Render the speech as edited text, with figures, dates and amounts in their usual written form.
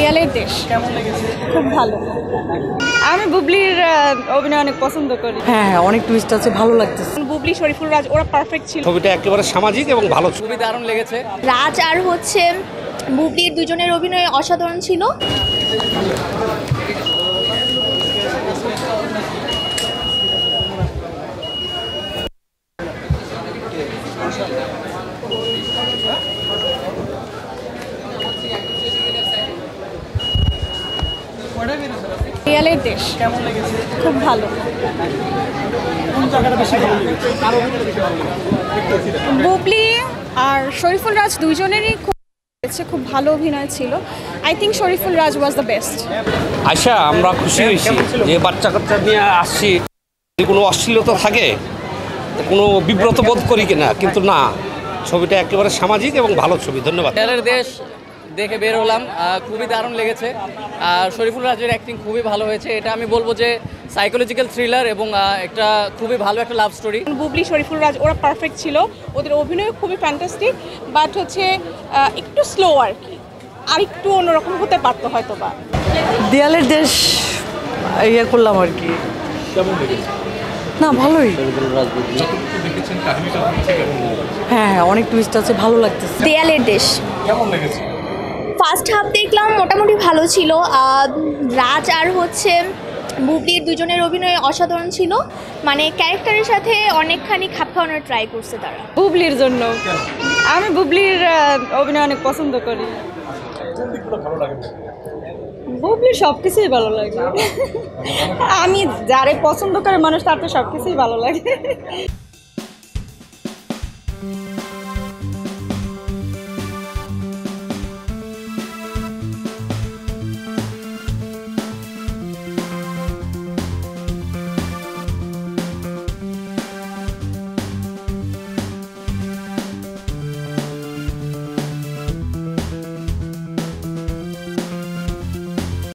দেয়ালের দেশ কেমন লেগেছে? খুব ভালো। আমি বুবলির অভিনয় অনেক পছন্দ করি। হ্যাঁ, অনেক টুইস্ট আছে, ভালো লাগতেছে। বুবলি, শরীফুল রাজ ওরা পারফেক্ট ছিল। ছবিটা একেবারে সামাজিক এবং ভালো, খুবই দারুণ লেগেছে। রাজ আর বুবলির দুজনের অভিনয় অসাধারণ ছিল। দেয়ালের দেশ কেমন লেগেছে? খুব ভালো। বুবলি আর শরীফুল রাজ দুইজনেরই খুব ভালো অভিনয় ছিল। I think Shariful Raj was the best. আচ্ছা আমরা খুশি হয়েছি যে বাচ্চা কাচ্চা নিয়ে আসছি, যদি কোনো অশ্লীলতা থাকে কোনো বিব্রত বোধ করি কিনা, কিন্তু না, ছবিটা একেবারে সামাজিক এবং ভালো ছবি। ধন্যবাদ। দেয়ালের দেশ দেখে বের হলাম, খুবই দারুণ লেগেছে। আর শরীফুল রাজের অ্যাক্টিং খুবই ভালো হয়েছে। এটা আমি বলবো যে সাইকোলজিক্যাল থ্রিলার এবং একটা খুবই ভালো একটা লাভ স্টোরি। বুবলি, শরীফুল রাজ ওরা পারফেক্ট ছিল, ওদের অভিনয় খুবই ফ্যান্টাস্টিক, বাট একটু স্লো আর কি, আর একটু অন্যরকম হতে পারতো হয়তো বা। দেয়ালের দেশ ইয়ে করলাম আর কি। না, ভালোই। হ্যাঁ, অনেক টুইস্ট আছে, ভালো লাগতেছে। দেয়ালের দেশ কেমন লেগেছে? ফার্স্ট হাফ দেখলাম মোটামুটি ভালো ছিল। রাজ আর বুবলির দুজনের অভিনয় অসাধারণ ছিল। মানে ক্যারেক্টারের সাথে অনেকখানি খাপ খাওয়ানোর ট্রাই করছে তারা। বুবলির জন্য আমি বুবলির অভিনয় অনেক পছন্দ করি। বুবলির সব কিছুই ভালো লাগে। আমি যারে পছন্দ করে মানুষ, তার তো সব কিছুই ভালো লাগে।